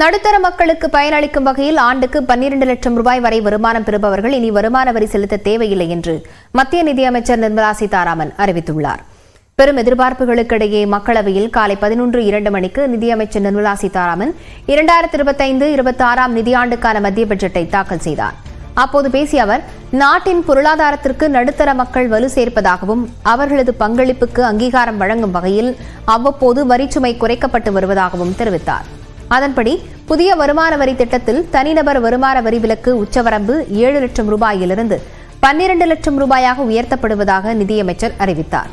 நடுத்தர மக்களுக்கு பயனளிக்கும் வகையில் ஆண்டுக்கு 12 லட்சம் ரூபாய் வரை வருமானம் பெறுபவர்கள் இனி வருமான வரி செலுத்த தேவையில்லை என்று மத்திய நிதியமைச்சர் நிர்மலா சீதாராமன் அறிவித்துள்ளார். பெரும் எதிர்பார்ப்புகளுக்கிடையே மக்களவையில் காலை 11:02 மணிக்கு நிதியமைச்சர் நிர்மலா சீதாராமன் 2025-26 நிதியாண்டுக்கான மத்திய பட்ஜெட்டை தாக்கல் செய்தார். அப்போது பேசிய அவர், நாட்டின் பொருளாதாரத்திற்கு நடுத்தர மக்கள் வலு சேர்ப்பதாகவும் அவர்களது பங்களிப்புக்கு அங்கீகாரம் வழங்கும் வகையில் அவ்வப்போது வரிச்சுமை குறைக்கப்பட்டு வருவதாகவும் தெரிவித்தார். அதன்படி புதிய வருமான வரி திட்டத்தில் தனிநபர் வருமான வரி விலக்கு உச்சவரம்பு 7 லட்சம் ரூபாயிலிருந்து 12 லட்சம் ரூபாயாக உயர்த்தப்படுவதாக நிதியமைச்சர் அறிவித்தார்.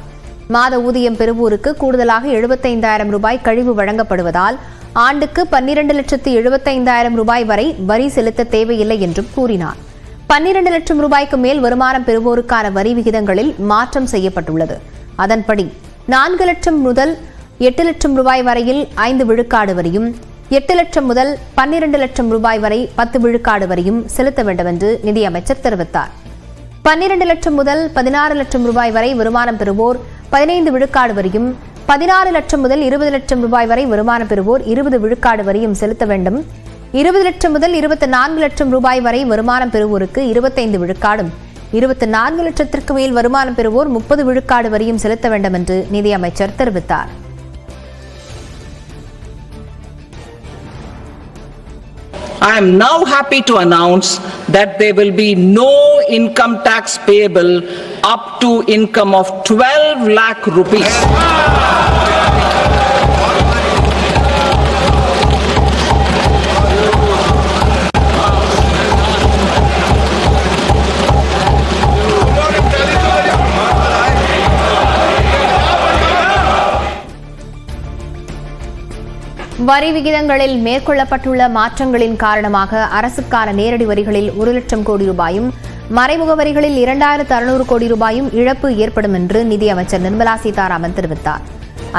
மாத ஊதியம் பெறுவோருக்கு கூடுதலாக 75,000 ரூபாய் கழிவு வழங்கப்படுவதால் ஆண்டுக்கு 12,75,000 ரூபாய் வரை வரி செலுத்த தேவையில்லை என்றும் கூறினார். 12 லட்சம் ரூபாய்க்கு மேல் வருமானம் பெறுவோருக்கான வரி விகிதங்களில் மாற்றம் செய்யப்பட்டுள்ளது. அதன்படி 4 லட்சம் முதல் 8 லட்சம் ரூபாய் வரையில் 5 விழுக்காடு வரியும், 8 லட்சம் முதல் 12 லட்சம் ரூபாய் வரை 10 விழுக்காடு வரையும் செலுத்த வேண்டும் என்று நிதியமைச்சர் தெரிவித்தார். 12 லட்சம் முதல் 16 லட்சம் ரூபாய் வரை வருமானம் பெறுவோர் 15 விழுக்காடு வரியும், 16 லட்சம் முதல் 20 லட்சம் ரூபாய் வரை வருமானம் பெறுவோர் 20 விழுக்காடு வரியும் செலுத்த வேண்டும். 20 லட்சம் முதல் 24 லட்சம் ரூபாய் வரை வருமானம் பெறுவோருக்கு 25 விழுக்காடும், 24 லட்சத்திற்கு மேல் வருமானம் பெறுவோர் 30 விழுக்காடு வரியும் செலுத்த வேண்டும் என்று நிதியமைச்சர் தெரிவித்தார். I am now happy to announce that there will be no income tax payable up to income of 12 lakh rupees. வரி விகிதங்களில் மேற்கொள்ளப்பட்டுள்ள மாற்றங்களின் காரணமாக அரசுக்கான நேரடி வரிகளில் 1 லட்சம் கோடி ரூபாயும், மறைமுக வரிகளில் 2,600 கோடி ரூபாயும் இழப்பு ஏற்படும் என்று நிதியமைச்சர் நிர்மலா சீதாராமன் தெரிவித்தார்.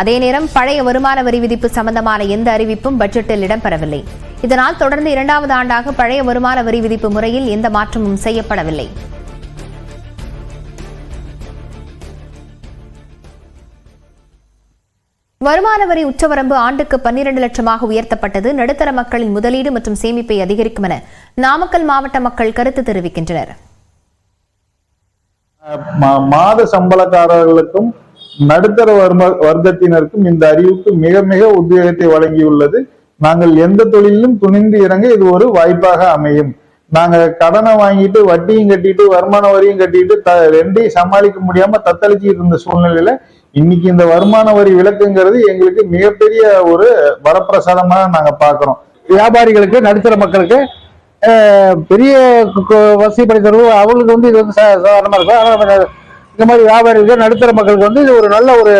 அதேநேரம் பழைய வருமான வரி விதிப்பு சம்பந்தமான எந்த அறிவிப்பும் பட்ஜெட்டில் இடம்பெறவில்லை. இதனால் தொடர்ந்து 2வது ஆண்டாக பழைய வருமான வரி விதிப்பு முறையில் எந்த மாற்றமும் செய்யப்படவில்லை. வருமான வரி உச்சவரம்பு ஆண்டுக்கு 12 லட்சமாக உயர்த்தப்பட்டது நடுத்தர மக்களின் முதலீடு மற்றும் சேமிப்பை அதிகரிக்கும் என நாமக்கல் மாவட்ட மக்கள் கருத்து தெரிவிக்கின்றனர். மாத சம்பளக்காரர்களுக்கும் நடுத்தர வர்க்கத்தினருக்கும் இந்த அறிவிப்பு மிக மிக உத்வேகத்தை வழங்கியுள்ளது. நாங்கள் எந்த தொழிலும் துணிந்து இறங்க இது ஒரு வாய்ப்பாக அமையும். நாங்க கடனை வாங்கிட்டு வட்டியும் கட்டிட்டு வருமான வரியும் கட்டிட்டு ரெண்டையும் சமாளிக்க முடியாம தத்தளிச்சுட்டு இருந்த சூழ்நிலையில இன்னைக்கு இந்த வருமான வரி விலக்குங்கிறது எங்களுக்கு மிகப்பெரிய ஒரு வரப்பிரசாதமாக நாங்க பாக்குறோம். வியாபாரிகளுக்கு நடுத்தர மக்களுக்கு பெரிய வசதி படைத்தவர்கள் அவங்களுக்கு வந்து இது வந்து சாதாரணமா இருக்கும். ஆனால் இந்த மாதிரி வியாபாரிகளுக்கு நடுத்தர மக்களுக்கு வந்து இது ஒரு நல்ல ஒரு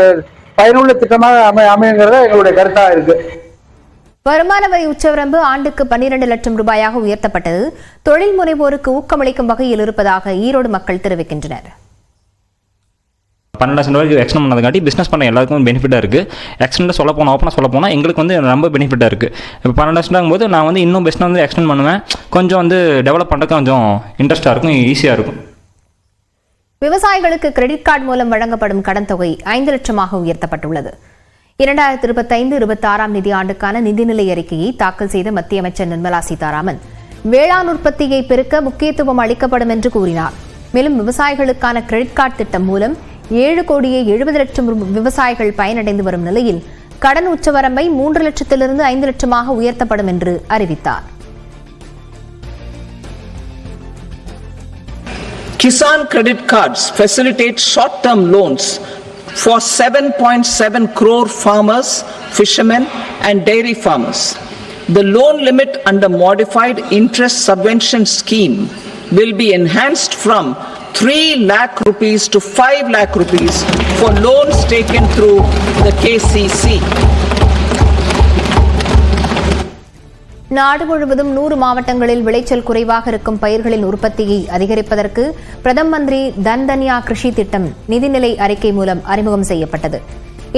பயனுள்ள திட்டமாக அமையுங்கிறத எங்களுடைய கருத்தா இருக்கு. வருமான வரி உச்சவரம்பு ஆண்டுக்கு 12 லட்சம் ரூபாயாக உயர்த்தப்பட்டது தொழில் முனைவோருக்கு ஊக்கமளிக்கும் வகையில் இருப்பதாக ஈரோடு மக்கள் தெரிவிக்கின்றனர். 12 லட்சம் ரூபாய்க்கு எக்ஸ்டெண்ட் பண்ணதுக்காட்டி பிஸ்னஸ் பண்ண எல்லாருக்கும் பெனிஃபிட்டாக இருக்குது. எக்ஸ்டெண்ட் ஓப்பனாக சொல்ல போனால் எங்களுக்கு வந்து ரொம்ப பெனிஃபிட்டாக இருக்குது. இப்போ 12 லட்சம் போது நான் வந்து இன்னும் பிஸ்னஸ் வந்து எக்ஸ்டெண்ட் பண்ணுவேன். கொஞ்சம் வந்து டெவலப் பண்ணுறதுக்கு கொஞ்சம் இன்ட்ரெஸ்ட்டாக இருக்கும், ஈஸியாக இருக்கும். விவசாயிகளுக்கு கிரெடிட் கார்டு மூலம் வழங்கப்படும் கடன் தொகை 5 லட்சமாக உயர்த்தப்பட்டுள்ளது. 2025-26 நிதியாண்டுக்கான நிதிநிலை அறிக்கையை தாக்கல் செய்த மத்திய அமைச்சர் நிர்மலா சீதாராமன் வேளாண் உற்பத்தியை பெருக்க முக்கியத்துவம் அளிக்கப்படும் என்று கூறினார். மேலும் விவசாயிகளுக்கான கிரெடிட் கார்டு திட்டம் மூலம் 7,70 லட்சம் விவசாயிகள் பயனடைந்து வரும் நிலையில் கடன் உச்சவரம்பை 3 லட்சத்திலிருந்து 5 லட்சமாக உயர்த்தப்படும் என்று அறிவித்தார். Kisan credit cards facilitate short-term loans for 7.7 crore farmers, fishermen and dairy farmers. The loan limit under modified interest subvention scheme will be enhanced from 3 lakh rupees to 5 lakh rupees for loans taken through the KCC. நாடு முழுவதும் 100 மாவட்டங்களில் விளைச்சல் குறைவாக இருக்கும் பயிர்களின் உற்பத்தியை அதிகரிப்பதற்கு பிரதம மந்திரி தன் தன்யா கிருஷி திட்டம் நிதிநிலை அறிக்கை மூலம் அறிமுகம் செய்யப்பட்டது.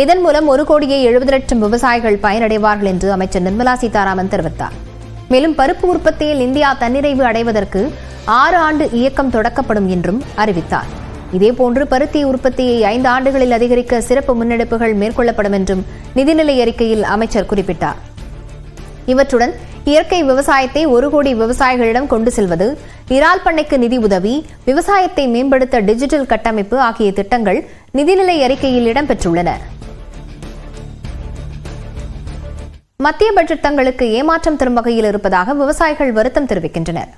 இதன் மூலம் 1,70 லட்சம் விவசாயிகள் பயனடைவார்கள் என்று அமைச்சர் நிர்மலா சீதாராமன் தெரிவித்தார். மேலும் பருப்பு உற்பத்தியில் இந்தியா தன்னிறைவு அடைவதற்கு 6 ஆண்டு இயக்கம் தொடக்கப்படும் என்றும் அறிவித்தார். இதேபோன்று பருத்தி உற்பத்தியை 5 ஆண்டுகளில் அதிகரிக்க சிறப்பு முன்னெடுப்புகள் மேற்கொள்ளப்படும் என்றும் நிதிநிலை அறிக்கையில் அமைச்சர் குறிப்பிட்டார். இவற்றுடன் இயற்கை விவசாயத்தை 1 கோடி விவசாயிகளிடம் கொண்டு செல்வது, இறால் பண்ணைக்கு நிதி உதவி, விவசாயத்தை மேம்படுத்த டிஜிட்டல் கட்டமைப்பு ஆகிய திட்டங்கள் நிதிநிலை அறிக்கையில் இடம்பெற்றுள்ளன. மத்திய பட்ஜெட் தங்களுக்கு ஏமாற்றம் தரும் வகையில் இருப்பதாக விவசாயிகள் வருத்தம் தெரிவிக்கின்றனர்.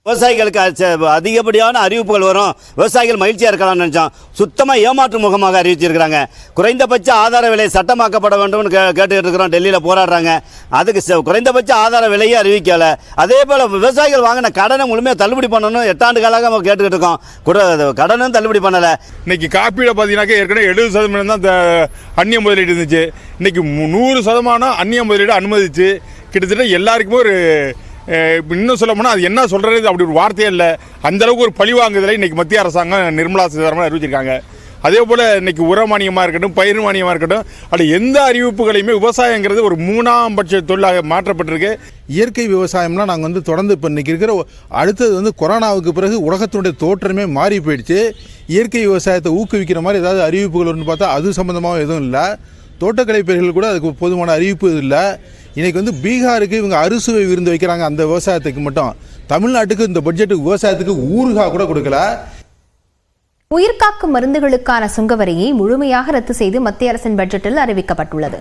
விவசாயிகளுக்கு அதிகப்படியான அறிவிப்புகள் வரும், விவசாயிகள் மகிழ்ச்சியாக இருக்கலாம்னு நினச்சோம். சுத்தமாக ஏமாற்றும் முகமாக அறிவிச்சிருக்கிறாங்க. குறைந்தபட்ச ஆதார விலை சட்டமாக்கப்பட வேண்டும்னு கேட்டுக்கிட்டு இருக்கிறோம். டெல்லியில் போராடுறாங்க. அதுக்கு குறைந்தபட்ச ஆதார விலையை அறிவிக்கலை. அதே போல் விவசாயிகள் வாங்கின கடனை முழுமையாக தள்ளுபடி பண்ணணும் 8 ஆண்டு காலாக நம்ம கேட்டுக்கிட்டு இருக்கோம். கடனும் தள்ளுபடி பண்ணலை. இன்னைக்கு காப்பீடை பார்த்தீங்கன்னாக்க ஏற்கனவே 70% தான் அந்நிய முதலீடு இருந்துச்சு. இன்னைக்கு 100% அந்நிய முதலீடு அனுமதிச்சு கிட்டத்தட்ட எல்லாருக்குமே ஒரு இன்னும் சொல்ல போனால் அது என்ன சொல்கிறது அப்படி ஒரு வார்த்தையே இல்லை. அந்தளவுக்கு ஒரு பழி வாங்குதலை இன்றைக்கி மத்திய அரசாங்கம் நிர்மலா சீதாராமன் அறிவிச்சிருக்காங்க. அதே போல் இன்றைக்கி உர மானியமாக இருக்கட்டும், பயிர் மானியமாக இருக்கட்டும், அப்படி எந்த அறிவிப்புகளையுமே விவசாயங்கிறது ஒரு 3ஆம் பட்ச தொழிலாக மாற்றப்பட்டிருக்கு. இயற்கை விவசாயம்லாம் நாங்கள் தொடர்ந்து இப்போ இன்றைக்கி இருக்கிற அடுத்தது கொரோனாவுக்கு பிறகு உலகத்தினுடைய தோற்றமே மாறி போயிடுச்சு. இயற்கை விவசாயத்தை ஊக்குவிக்கிற மாதிரி ஏதாவது அறிவிப்புகள் ஒன்று பார்த்தா அது சம்மந்தமாக எதுவும் இல்லை. தோட்டக்கலை பயிர்கள் கூட அதுக்கு போதுமான அறிவிப்பு இல்லை. இன்றைக்கி பீகாருக்கு இவங்க அறுசுவை விருந்து வைக்கிறாங்க அந்த விவசாயத்துக்கு மட்டும். தமிழ்நாட்டுக்கு இந்த பட்ஜெட்டுக்கு விவசாயத்துக்கு ஊறுகாய் கூட கொடுக்கல. உயிர்காக்கும் மருந்துகளுக்கான சுங்கவரியை முழுமையாக ரத்து செய்து மத்திய அரசின் பட்ஜெட்டில் அறிவிக்கப்பட்டுள்ளது.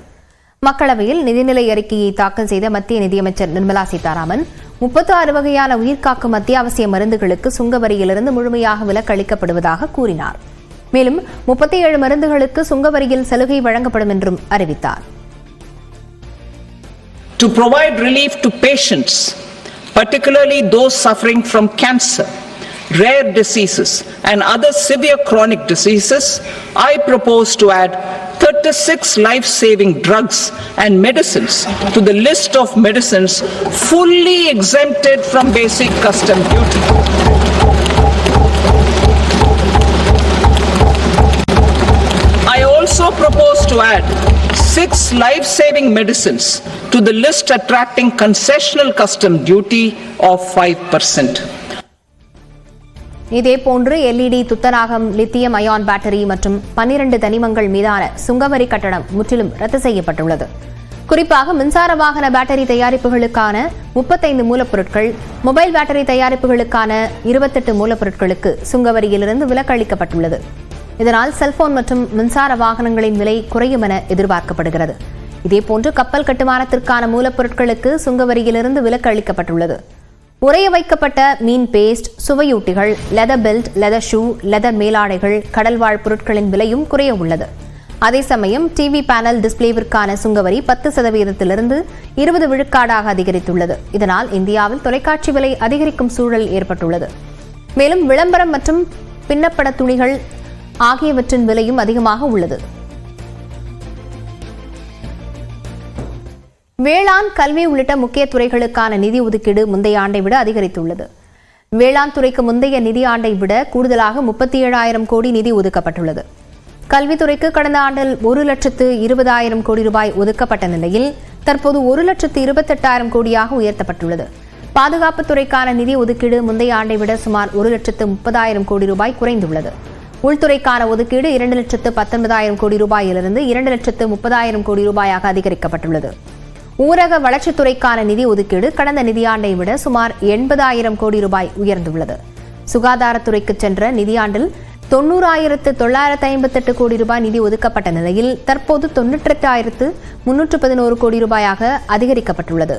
மக்களவையில் நிதிநிலை அறிக்கையை தாக்கல் செய்த மத்திய நிதியமைச்சர் நிர்மலா சீதாராமன் 36 வகையான உயிர்காக்கும் அத்தியாவசிய மருந்துகளுக்கு சுங்கவரியிலிருந்து முழுமையாக விலக்கு அளிக்கப்படுவதாக கூறினார். மேலும் 37 மருந்துகளுக்கு சுங்கவரியில் சலுகை வழங்கப்படும் என்றும் அறிவித்தார். To provide relief to patients, particularly those suffering from cancer, rare diseases and other severe chronic diseases, I propose to add 36 life-saving drugs and medicines to the list of medicines fully exempted from basic custom duty. I also propose to add 6 life-saving medicines to the list attracting concessional custom duty of 5%. இதேபோன்று LED, துத்தநாகம், lithium ion battery மற்றும் 12 தனிமங்கள் மீதான சுங்கவரி கட்டணம் முற்றிலும் ரத்து செய்யப்பட்டுள்ளது. குறிப்பாக மின்சார வாகன பேட்டரி தயாரிப்புகளுக்கான 35 மூலப்பொருட்கள், மொபைல் பேட்டரி தயாரிப்புகளுக்கான 28 மூலப்பொருட்களுக்கு சுங்கவரியிலிருந்து விலக்கு அளிக்கப்பட்டுள்ளது. இதனால் செல்போன் மற்றும் மின்சார வாகனங்களின் விலை குறையும் என எதிர்பார்க்கப்படுகிறது. இதேபோன்று கப்பல் கட்டுமானத்திற்கான மூலப்பொருட்களுக்கு சுங்கவரியிலிருந்து விலக்கு அளிக்கப்பட்டுள்ளது. உறைய வைக்கப்பட்ட மீன் பேஸ்ட், சுவையூட்டிகள், leather belt, leather shoe, leather மேலாடைகள், கடல்வாழ் பொருட்களின் விலையும் குறைய உள்ளது. அதே சமயம் டிவி பேனல் டிஸ்பிளேவிற்கான சுங்கவரி 10%இலிருந்து 20 விழுக்காடாக அதிகரித்துள்ளது. இதனால் இந்தியாவில் தொலைக்காட்சி விலை அதிகரிக்கும் சூழல் ஏற்பட்டுள்ளது. மேலும் விளம்பரம் மற்றும் பின்னப்பட துணிகள் ஆகியவற்றின் விலையும் அதிகமாக உள்ளது. வேளாண், கல்வி உள்ளிட்ட முக்கிய துறைகளுக்கான நிதி ஒதுக்கீடு முந்தைய ஆண்டை விட அதிகரித்துள்ளது. வேளாண் துறைக்கு முந்தைய நிதி ஆண்டை விட கூடுதலாக 37,000 கோடி நிதி ஒதுக்கப்பட்டுள்ளது. கல்வித்துறைக்கு கடந்த ஆண்டில் 1,20,000 கோடி ரூபாய் ஒதுக்கப்பட்ட நிலையில் தற்போது 1,28,000 கோடியாக உயர்த்தப்பட்டுள்ளது. பாதுகாப்புத்துறைக்கான நிதி ஒதுக்கீடு முந்தைய ஆண்டை விட சுமார் 1,30,000 கோடி ரூபாய் குறைந்துள்ளது. உள்துறைக்கான ஒதுக்கீடு 2,19,000 கோடி ரூபாயிலிருந்து 2,30,000 கோடி ரூபாயாக அதிகரிக்கப்பட்டுள்ளது. ஊரக வளர்ச்சித்துறைக்கான நிதி ஒதுக்கீடு கடந்த நிதியாண்டை விட சுமார் 80,000 கோடி ரூபாய் உயர்ந்துள்ளது. சுகாதாரத்துறைக்கு சென்ற நிதியாண்டில் 90,958 கோடி ரூபாய் நிதி ஒதுக்கப்பட்ட நிலையில் தற்போது 98,311 கோடி ரூபாயாக அதிகரிக்கப்பட்டுள்ளது.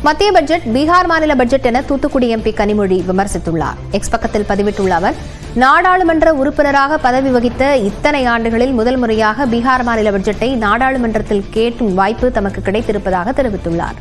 மத்திய பட்ஜெட் பீகார் மாநில பட்ஜெட் என தூத்துக்குடி எம்பி கனிமொழி விமர்சித்துள்ளார். எக்ஸ் பக்கத்தில் பதிவிட்டுள்ள அவர், நாடாளுமன்ற உறுப்பினராக பதவி வகித்த இத்தனை ஆண்டுகளில் முதல் முறையாக பீகார் மாநில பட்ஜெட்டை நாடாளுமன்றத்தில் கேட்கும் வாய்ப்பு தமக்கு கிடைத்திருப்பதாக தெரிவித்துள்ளார்.